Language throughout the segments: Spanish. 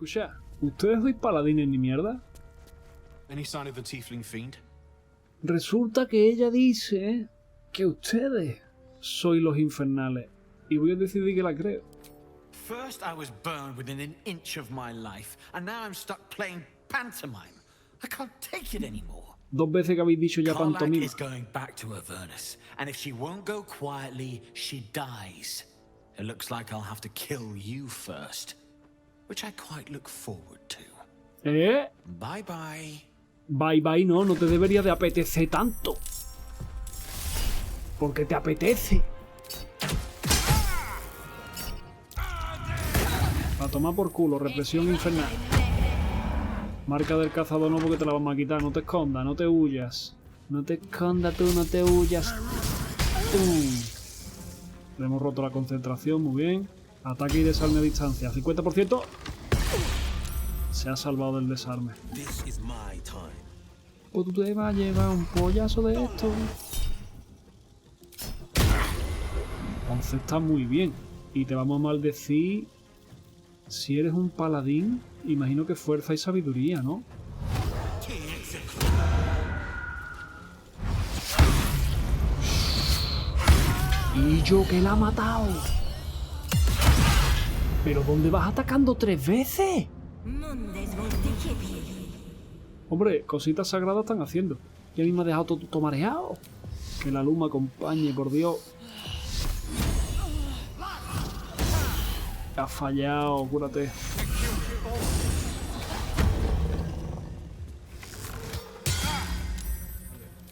Escucha, ¿ustedes sois paladines ni mierda? Any sign of the tiefling fiend? Resulta que ella dice que ustedes sois los infernales. Y voy a decidir que la creo. First I was burned within an inch of my life, and now I'm stuck playing pantomime. I can't take it anymore. 2 veces que habéis dicho ya Karlach pantomima. is going back to Avernus, and if she won't go quietly, she dies. It looks like I'll have to kill you first, which I quite look forward to. Bye bye. Bye bye, no te debería de apetecer tanto. Porque te apetece. A tomar por culo, represión infernal. Marca del cazador no, porque te la vamos a quitar. No te escondas, no te huyas. No te escondas tú, no te huyas. Le hemos roto la concentración, muy bien. Ataque y desarme a distancia. 50%. Se ha salvado del desarme. Pues tú te vas a llevar un pollazo de esto. Entonces está muy bien. Y te vamos a maldecir. Si eres un paladín, imagino que fuerza y sabiduría, ¿no? Y yo que la ha matado. ¿Pero dónde vas atacando 3 veces? Hombre, cositas sagradas están haciendo. Y a mí me ha dejado todo mareado. Que la luz me acompañe, por Dios. Ha fallado, cúrate.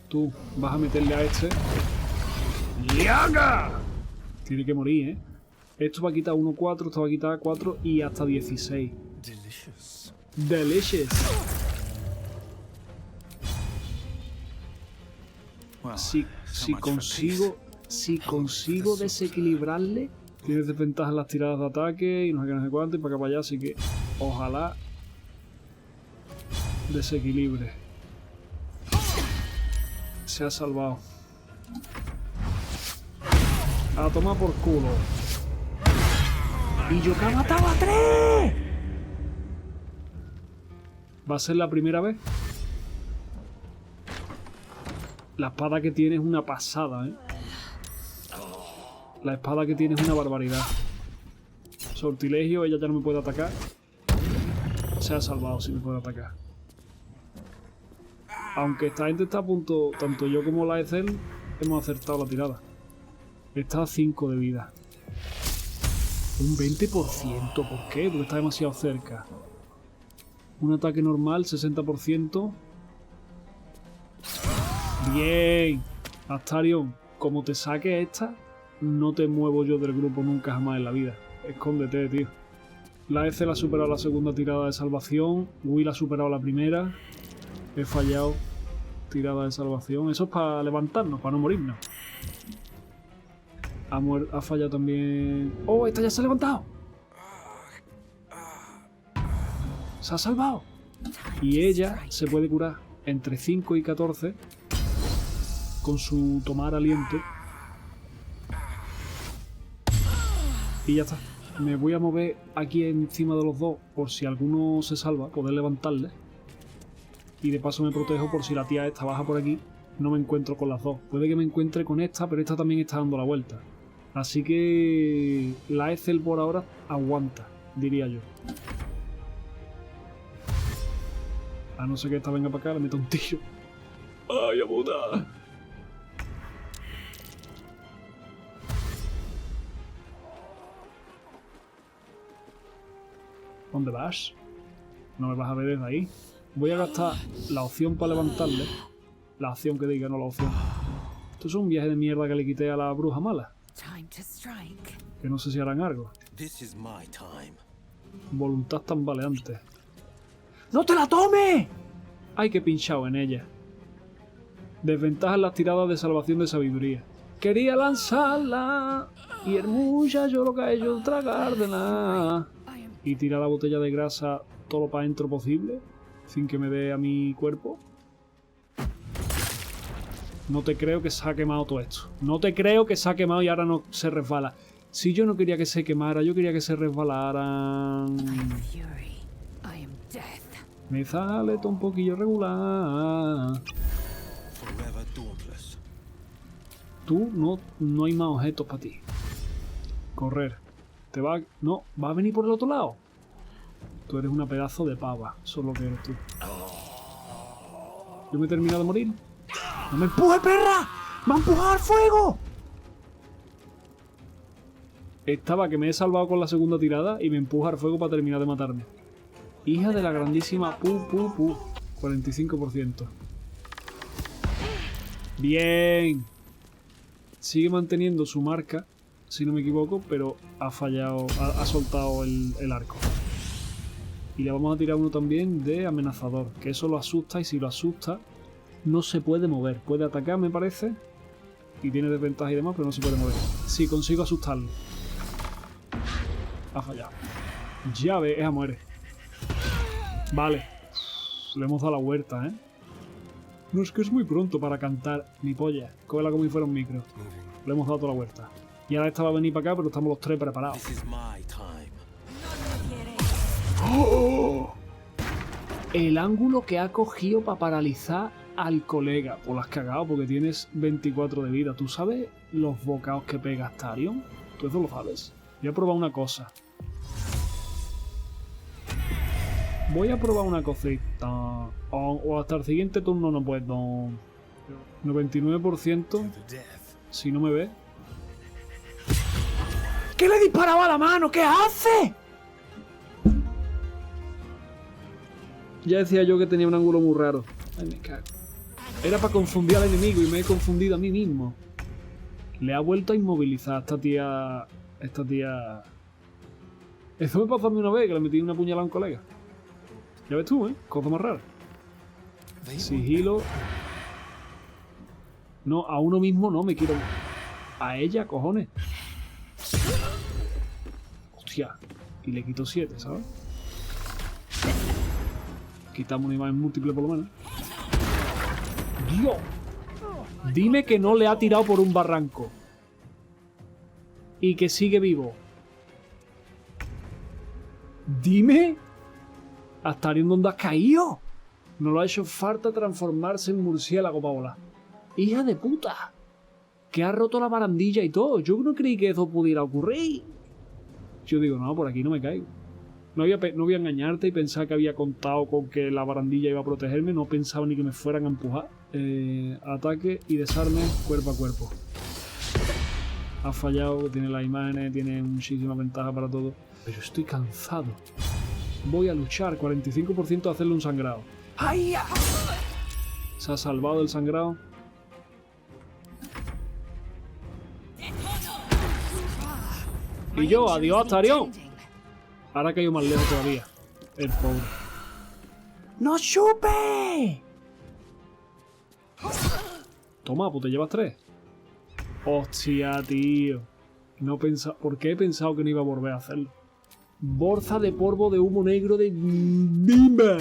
Tú vas a meterle a este. ¡Liaga! Tiene que morir, ¿eh? Esto va a quitar 1, 4, esto va a quitar 4 y hasta 16. Delicious. Delicious. Si consigo desequilibrarle, tienes desventaja en las tiradas de ataque y no sé qué, no sé cuánto, y para acá para allá, así que ojalá desequilibre. Se ha salvado. A tomar por culo. Y yo que he matado a 3. Va a ser la primera vez. La espada que tiene es una pasada, ¿eh? La espada que tiene es una barbaridad. Sortilegio, ella ya no me puede atacar. Se ha salvado, si me puede atacar. Aunque esta gente está a punto, tanto yo como la Ethel hemos acertado la tirada. Está a 5 de vida. Un 20%, ¿por qué? Porque está demasiado cerca. Un ataque normal, 60%. Bien. Astarion, como te saque esta, no te muevo yo del grupo nunca jamás en la vida. Escóndete, tío. La Ethel ha superado la segunda tirada de salvación. Will ha superado la primera. He fallado. Tirada de salvación. Eso es para levantarnos, para no morirnos. Ha fallado también. ¡Oh! Esta ya se ha levantado. Se ha salvado. Y ella se puede curar entre 5 y 14 con su tomar aliento. Y ya está. Me voy a mover aquí encima de los dos por si alguno se salva, poder levantarle. Y de paso me protejo por si la tía esta baja por aquí, no me encuentro con las dos. Puede que me encuentre con esta, pero esta también está dando la vuelta. Así que la Ethel por ahora aguanta, diría yo. A no ser que esta venga para acá, le meto un tiro. ¡Ay, puta! ¿Dónde vas? No me vas a ver desde ahí. Voy a gastar la opción para levantarle. La opción que diga, no la opción. Esto es un viaje de mierda que le quité a la bruja mala. Que no sé si harán algo. Voluntad tambaleante. ¡No te la tomes! ¡Ay, que pinchado en ella! Desventaja en las tiradas de salvación de sabiduría. Quería lanzarla y el muchacho lo que ha hecho es tragársela. Y tirar la botella de grasa todo lo para adentro posible, sin que me dé a mi cuerpo. No te creo que se ha quemado todo esto. No te creo que se ha quemado y ahora no se resbala. Si yo no quería que se quemara, yo quería que se resbalaran. Me sale todo un poquillo regular. Tú no hay más objetos para ti. Correr. Te va... No, va a venir por el otro lado. Tú eres una pedazo de pava. Eso es lo que eres tú. Yo me he terminado de morir. ¡No me empujes, perra! ¡Me ha empujado al fuego! Estaba que me he salvado con la segunda tirada y me empuja al fuego para terminar de matarme. Hija de la grandísima 45%. Bien. Sigue manteniendo su marca, si no me equivoco, pero ha fallado, ha soltado el arco. Y le vamos a tirar uno también de amenazador, que eso lo asusta, y si lo asusta no se puede mover. Puede atacar, me parece, y tiene desventaja y demás, pero no se puede mover. Si consigo asustarlo. Ha fallado. Ya ves, ella muere. Vale. Le hemos dado la huerta, ¿eh? No, es que es muy pronto para cantar ni polla. Cógela como si fuera un micro. Le hemos dado toda la huerta. Y ahora esta va a venir para acá, pero estamos los tres preparados. ¡Oh! El ángulo que ha cogido para paralizar al colega. Pues lo has cagado porque tienes 24 de vida. ¿Tú sabes los bocados que pega Starion? Tú eso lo sabes. Voy a probar una cosa. Voy a probar una cosita. O hasta el siguiente turno no puedo. 99% si no me ve. ¿Qué le disparaba a la mano? ¿Qué hace? Ya decía yo que tenía un ángulo muy raro. Ay, me cago. Era para confundir al enemigo y me he confundido a mí mismo. Le ha vuelto a inmovilizar a esta tía. Eso me pasó a mí una vez, que le metí una puñalada a un colega. Ya ves tú, ¿eh? Cosa más rara. Sigilo. No, a uno mismo no, me quiero... A ella, cojones. Hostia. Y le quito 7, ¿sabes? Quitamos una imagen múltiple por lo menos. ¡Dios! Dime que no le ha tirado por un barranco. Y que sigue vivo. Dime. ¿Hasta dónde has caído? No lo ha hecho falta transformarse en murciélago para volar. ¡Hija de puta! Que ha roto la barandilla y todo. Yo no creí que eso pudiera ocurrir. Yo digo, no, por aquí no me caigo. No voy a engañarte y pensar que había contado con que la barandilla iba a protegerme. No pensaba ni que me fueran a empujar. Ataque y desarme cuerpo a cuerpo. Ha fallado, tiene las imágenes, tiene muchísima ventaja para todo. Pero estoy cansado. Voy a luchar, 45% de hacerle un sangrado. ¡Ay! Se ha salvado del sangrado. Y yo, adiós, Astarion. Ahora que he ido más lejos todavía. El pobre. ¡No chupe! Toma, pues te llevas 3. Hostia, tío. ¿Por qué he pensado que no iba a volver a hacerlo? Bolsa de polvo de humo negro de Bimba.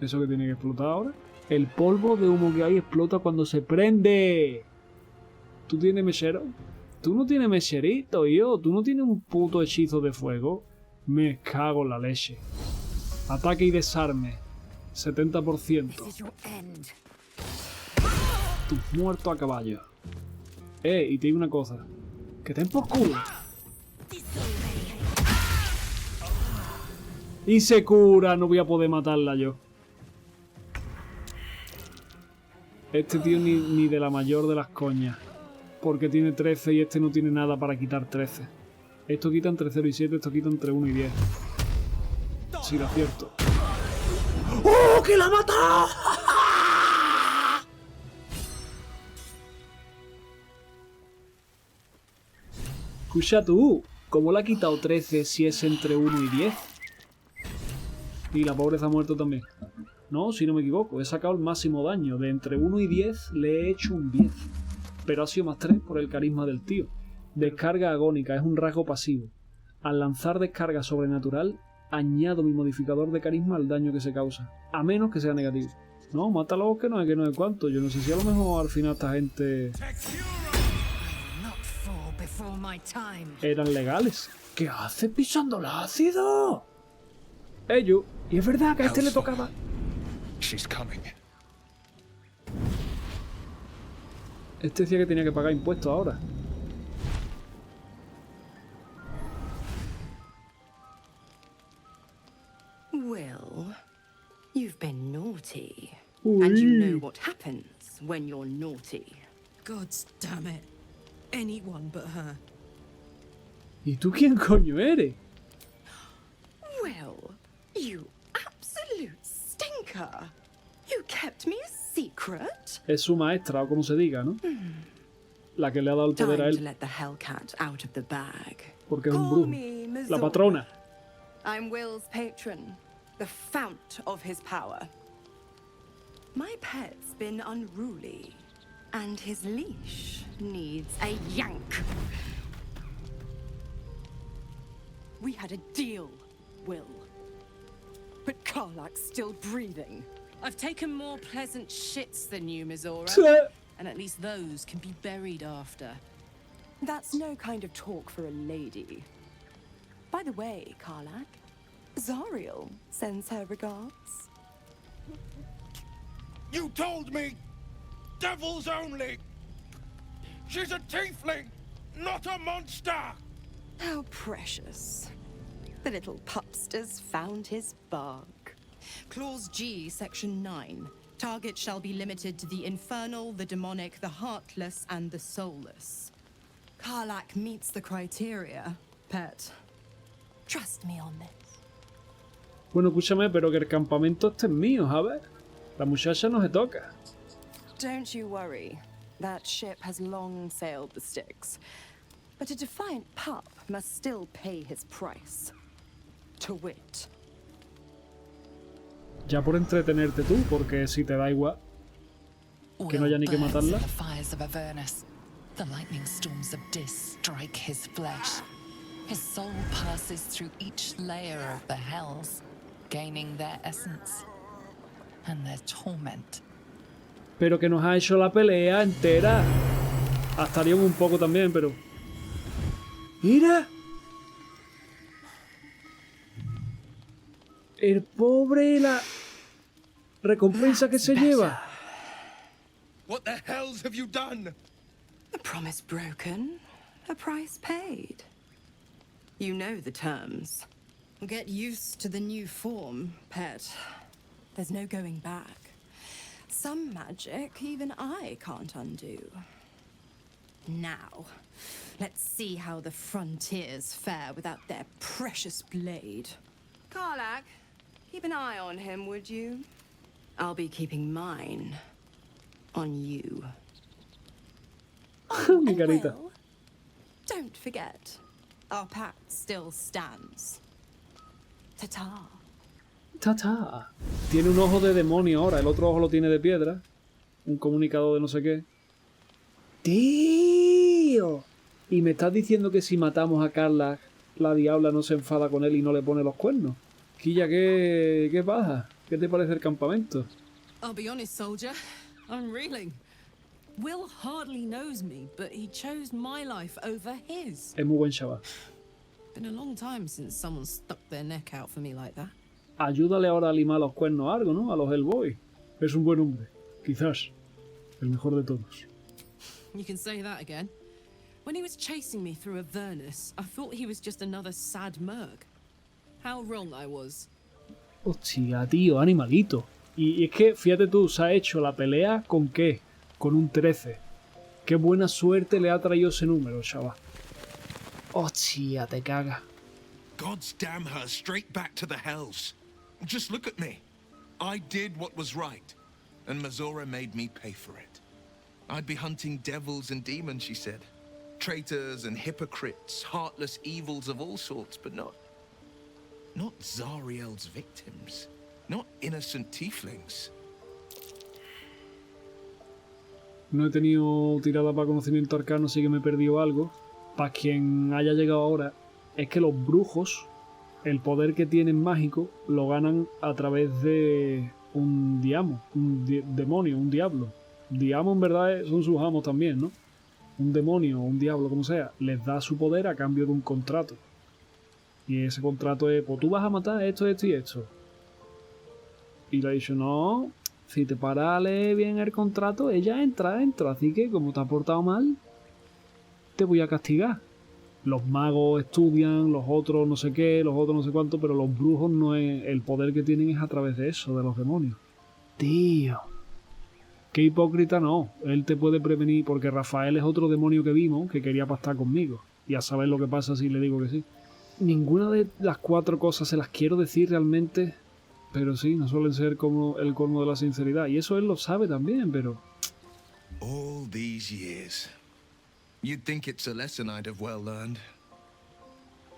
¿Eso que tiene que explotar ahora? El polvo de humo que hay explota cuando se prende. ¿Tú tienes mechero? Tú no tienes mecherito, yo. Tú no tienes un puto hechizo de fuego. Me cago en la leche. Ataque y desarme. 70%. Tú muerto a caballo. Y te digo una cosa. Que ten por culo. Y se cura, no voy a poder matarla yo. Este tío ni de la mayor de las coñas. Porque tiene 13 y este no tiene nada para quitar 13. Esto quita entre 0 y 7, esto quita entre 1 y 10. Si lo acierto. ¡Oh, que la ha matado! Escucha tú, ¿cómo le ha quitado 13 si es entre 1 y 10? Y la pobreza ha muerto también. No, si no me equivoco, he sacado el máximo daño. De entre 1 y 10 le he hecho un 10. Pero ha sido más 3 por el carisma del tío. Descarga agónica, es un rasgo pasivo. Al lanzar descarga sobrenatural, añado mi modificador de carisma al daño que se causa. A menos que sea negativo. No, mátalo que no es cuánto. Yo no sé si a lo mejor al final esta gente... eran legales. ¿Qué hace pisando el ácido? Ellos. Y es verdad que a este le tocaba. She's coming. Este decía que tenía que pagar impuestos ahora. Well, you've been naughty. Uy. And you know what happens when you're naughty. God damn it. Anyone but her. ¿Y tú quién coño eres? Well, you absolute stinker. You kept me a secret. Es su maestra, o como se diga, ¿no? La que le ha dado el poder a Time to él. let the Hellcat out of the bag. Porque es un Call brujo. me La Missouri. patrona. I'm Will's patron, the fount of his power. My pet's been unruly, and his leash needs a yank. We had a deal, Will. But Karlak's still breathing. I've taken more pleasant shits than you, Mizora. And at least those can be buried after. That's no kind of talk for a lady. By the way, Karlak, Zariel sends her regards. You told me! Devils only! She's a tiefling, not a monster! How precious. The little pupster's found his bug. Clause G, Section 9. Target shall be limited to the infernal, the demonic, the heartless, and the soulless. Karlak meets the criteria, pet. Trust me on this. Bueno, escúchame, pero que el campamento este es mío, ¿sabes? La muchacha no se toca. Don't you worry. That ship has long sailed the Styx. But a defiant pup must still pay his price. To wit. Ya por entretenerte tú, porque si te da igual. Que no haya ni que matarla. The fires of Avernus. The lightning storms of Dis strike his flesh. His soul passes through each layer of the hells, gaining their essence and their torment. Pero que nos ha hecho la pelea entera. Hasta Arión un poco también, pero... ¡Mira! El pobre, la recompensa que se lleva. What the hells have you done? A promise broken, a price paid. You know the terms. Get used to the new form, pet. There's no going back. Some magic even I can't undo. Now, let's see how the frontiers fare without their precious blade. Karlak, keep an eye on him, would you? I'll be keeping mine on you. Mi carita. Will, don't forget, our pact still stands. Ta-ta. Ta-ta. Tiene un ojo de demonio ahora, el otro ojo lo tiene de piedra. Un comunicador de no sé qué. ¡Tío! Y me estás diciendo que si matamos a Carla, la diabla no se enfada con él y no le pone los cuernos. Quilla, ¿qué pasa? ¿Qué te parece el campamento? I'll be honest, soldier. I'm reeling. Will hardly knows me, but he chose my life over his. Es muy buen chaval. Been a long time since someone stuck their neck out for me like that. Ayúdale ahora a limar los cuernos a algo, ¿no? A los Hellboy. Es un buen hombre. Quizás. El mejor de todos. You can say that again. When he was chasing me through Avernus, I thought he was just another sad merc. How wrong I was. Hostia, tío, animalito. Y es que, fíjate tú, se ha hecho la pelea ¿con qué? Con un 13. Qué buena suerte le ha traído ese número, chaval. Hostia, te caga. God's damn her straight back to the hells. Just look at me. I did what was right, and Mazora made me pay for it. I'd be hunting devils and demons, she said. Traitors and hypocrites, heartless evils of all sorts, but not Zariel's victims. Not innocent tieflings. No he tenido tirada para conocimiento arcano, así que me he perdido algo. Para quien haya llegado ahora, es que los brujos, el poder que tienen mágico, lo ganan a través de un diamo, demonio, un diablo. Diamo en verdad son sus amos también, ¿no? Un demonio o un diablo, como sea, les da su poder a cambio de un contrato. Y ese contrato es, pues tú vas a matar esto, esto y esto. Y le ha dicho, no, si te para a leer bien el contrato, ella entra. Así que como te has portado mal, te voy a castigar. Los magos estudian, los otros no sé qué, los otros no sé cuánto, pero los brujos no es... El poder que tienen es a través de eso, de los demonios. Tío. Qué hipócrita no. Él te puede prevenir, porque Rafael es otro demonio que vimos que quería pastar conmigo. Y a saber lo que pasa si le digo que sí. Ninguna de las 4 cosas se las quiero decir realmente, pero sí, no suelen ser como el colmo de la sinceridad. Y eso él lo sabe también, pero... All these years. You'd think it's a lesson I'd have well learned.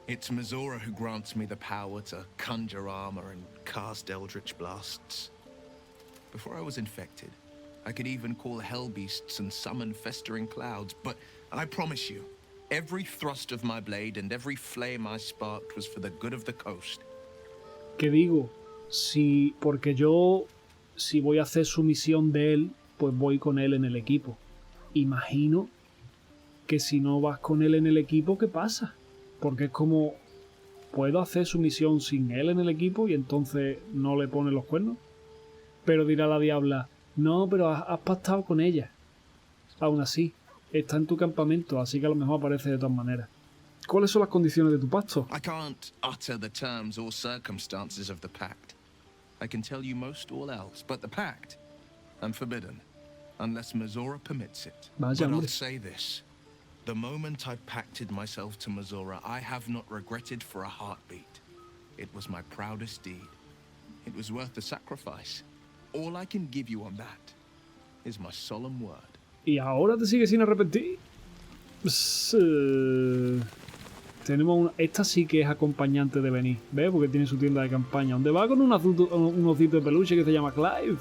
It's Mizora who grants me the power to conjure armor and cast eldritch blasts. Before I was infected, I could even call hell beasts and summon festering clouds, but I promise you, every thrust of my blade and every flame I sparked was for the good of the coast. ¿Qué digo? Si... Porque yo... Si voy a hacer su misión de él, pues voy con él en el equipo. Imagino que si no vas con él en el equipo, ¿qué pasa? Porque es como... Puedo hacer su misión sin él en el equipo y entonces no le ponen los cuernos. Pero dirá la diabla, no, pero has pactado con ella. Aún así, está en tu campamento, así que a lo mejor aparece de todas maneras. ¿Cuáles son las condiciones de tu pacto? I can't utter the terms or circumstances of the pact. I can tell you most all else, but the pact, I'm forbidden, unless Mizora permits it. Vaya, But I'll hombre. say this. The moment I pacted myself to Mizora, I have not regretted for a heartbeat. It was my proudest deed. It was worth the sacrifice. All I can give you on that is my solemn word. ¿Y ahora te sigues sin arrepentir? Tenemos una... Esta sí que es acompañante de venir, ¿ves? Porque tiene su tienda de campaña. ¿Dónde va con un osito de peluche que se llama Clive?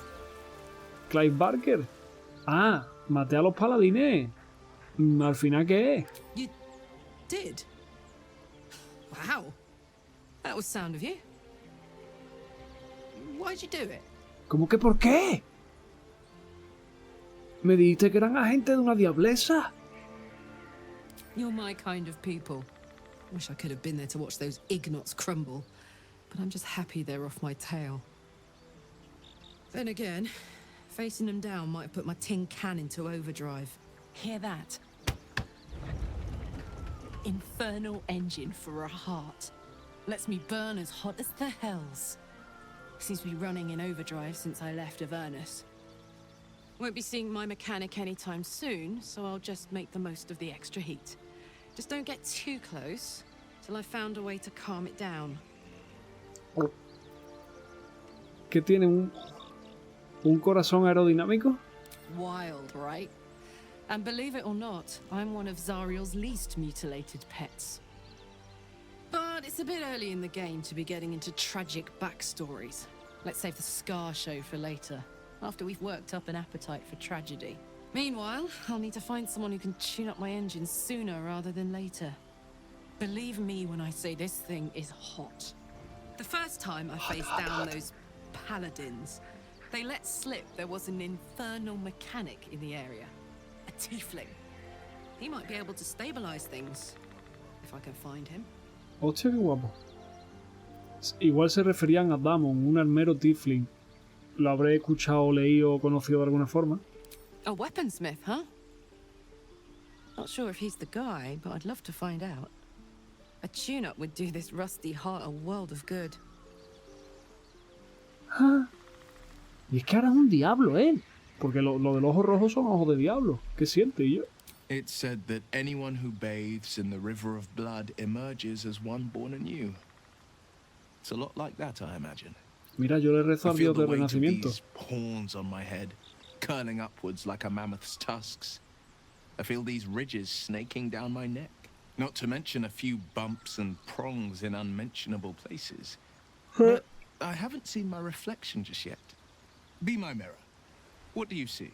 Clive Barker. Ah, maté a los paladines. ¿Al final qué es? You did? Wow. That was sound of you. Why'd you do it? ¿Cómo que por qué? ¿Me dijiste que eran agentes de una diablesa? You're my kind of people. Wish I could have been there to watch those ignots crumble, but I'm just happy they're off my tail. Then again, facing them down might have put my tin can into overdrive. Hear that? Infernal engine for a heart. Lets me burn as hot as the hells. Seems to be running in overdrive since I left Avernus. Won't be seeing my mechanic anytime soon, so I'll just make the most of the extra heat. Just don't get too close till I've found a way to calm it down. ¿Qué tiene un corazón aerodinámico? Wild, right? And believe it or not, I'm one of Zariel's least mutilated pets. But it's a bit early in the game to be getting into tragic backstories. Let's save the Scar show for later, after we've worked up an appetite for tragedy. Meanwhile, I'll need to find someone who can tune up my engine sooner rather than later. Believe me when I say this thing is hot. The first time I faced down those paladins, they let slip there was an infernal mechanic in the area. A tiefling. He might be able to stabilize things, if I can find him. Hostia, qué guapo. Igual se referían a Damon, un armero tiefling. Lo habré escuchado, leído o conocido de alguna forma. A weaponsmith, huh? Not sure if he's the guy, but I'd love to find out. A tune-up would do this rusty heart a world of good. Ah. Y es que ahora es un diablo él. Porque lo de los ojos rojos son ojos de diablo. ¿Qué siente yo? It's said that anyone who bathes in the river of blood emerges as one born anew. It's a lot like that, I imagine. Mira, yo le rezo I al feel dios the del weight of renacimiento. these horns on my head, curling upwards like a mammoth's tusks. I feel these ridges snaking down my neck. Not to mention a few bumps and prongs in unmentionable places. But I haven't seen my reflection just yet. Be my mirror. What do you see?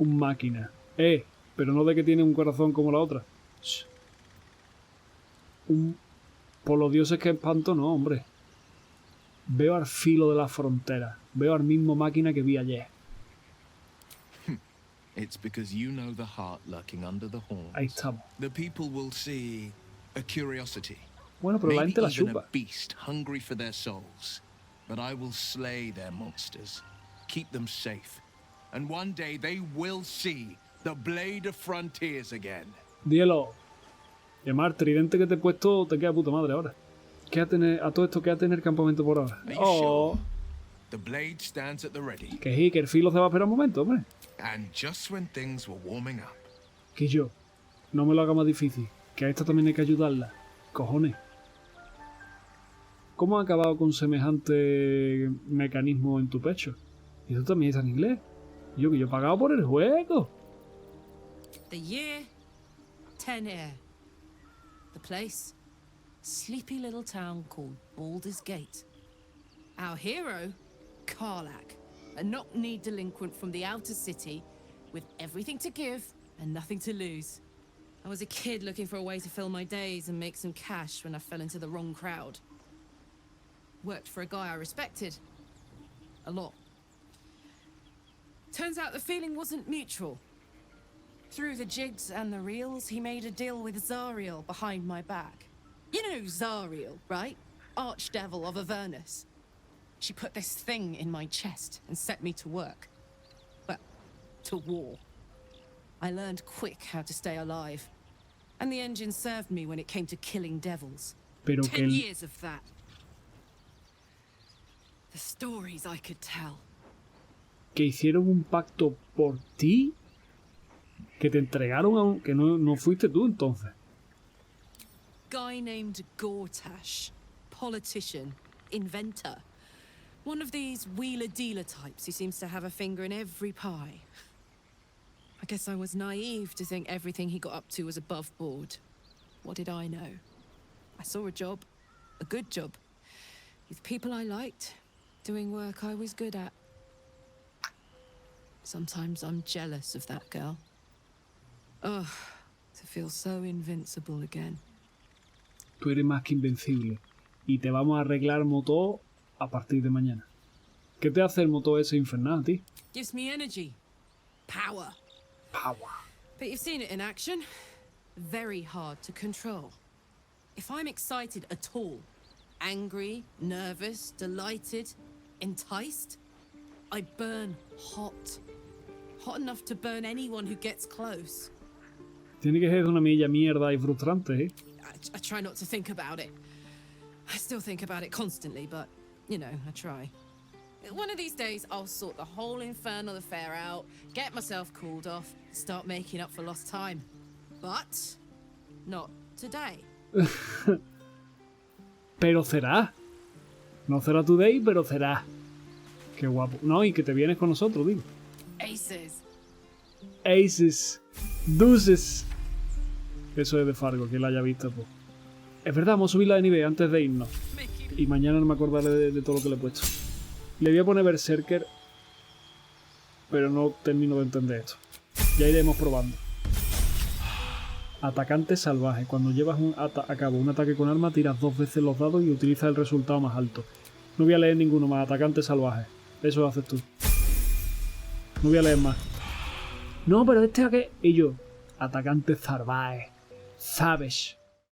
Un máquina. Pero no de que tiene un corazón como la otra. Shh. Por los dioses que espanto, no, hombre. Veo al filo de la frontera. Veo al mismo máquina que vi ayer. It's because you know the heart lurking under the horns. Ahí estamos. The people will see a curiosity, Bueno, pero la Maybe gente la even chupa. a beast hungry for their souls. But I will slay their monsters, keep them safe, and one day they will see the Blade of Frontiers again. Díelo. Y además, el tridente que te he puesto te queda puta madre ahora. A todo esto, quédate en el campamento por ahora. Are you Oh, sure? The blade stands at the ready. que sí, que el filo se va a esperar un momento, hombre. And just when things were warming up. Que yo. No me lo haga más difícil. Que a esta también hay que ayudarla. Cojones. ¿Cómo ha acabado con semejante mecanismo en tu pecho? Y eso también está en inglés. Y yo que yo he pagado por el juego. The year, 10 Air. The place, sleepy little town called Baldur's Gate. Our hero, Karlach, a knock-kneed delinquent from the outer city with everything to give and nothing to lose. I was a kid looking for a way to fill my days and make some cash when I fell into the wrong crowd. Worked for a guy I respected. A lot. Turns out the feeling wasn't mutual. Through the jigs and the reels, he made a deal with Zariel behind my back. You know Zariel, right? Archdevil of Avernus. She put this thing in my chest and set me to work. Well, to war. I learned quick how to stay alive. And the engine served me when it came to killing devils. Pero 10 years of that. The stories I could tell. que hicieron un pacto por ti. Que te entregaron a un... Que no fuiste tú entonces. Guy named Gortash. Politician. Inventor. One of these wheeler-dealer types who seems to have a finger in every pie. I guess I was naive to think everything he got up to was above board. What did I know? I saw a job. A good job. With people I liked. Doing work I was good at. Sometimes I'm jealous of that girl. Ugh, to feel so invincible again. Tú eres más que invencible. Y te vamos a arreglar el motor a partir de mañana. ¿Qué te hace el motor ese infernal, tío? Gives me energy. Power. Power. But you've seen it in action. Very hard to control. If I'm excited at all, angry, nervous, delighted, enticed, I burn hot. Hot enough to burn anyone who gets close. Tiene que ser una milla mierda y frustrante, ¿eh? I try not to think about it. I still think about it constantly, but, you know, I try. One of these days, I'll sort the whole infernal affair out, get myself cooled off, start making up for lost time. But, not today. Pero será. No será today, pero será. Qué guapo. No, y que te vienes con nosotros, digo. Aces. Aces. Deuces. Eso es de Fargo, que la haya visto, pues. Es verdad, vamos a subirla de nivel antes de irnos. Y mañana no me acordaré de todo lo que le he puesto. Le voy a poner Berserker, pero no termino de entender esto. Ya iremos probando. Atacante salvaje. Cuando llevas a cabo un ataque con arma, tiras 2 veces los dados y utilizas el resultado más alto. No voy a leer ninguno más. Atacante salvaje. Eso lo haces tú. No voy a leer más. No, pero este a qué. Y yo. Atacante salvaje. Savage.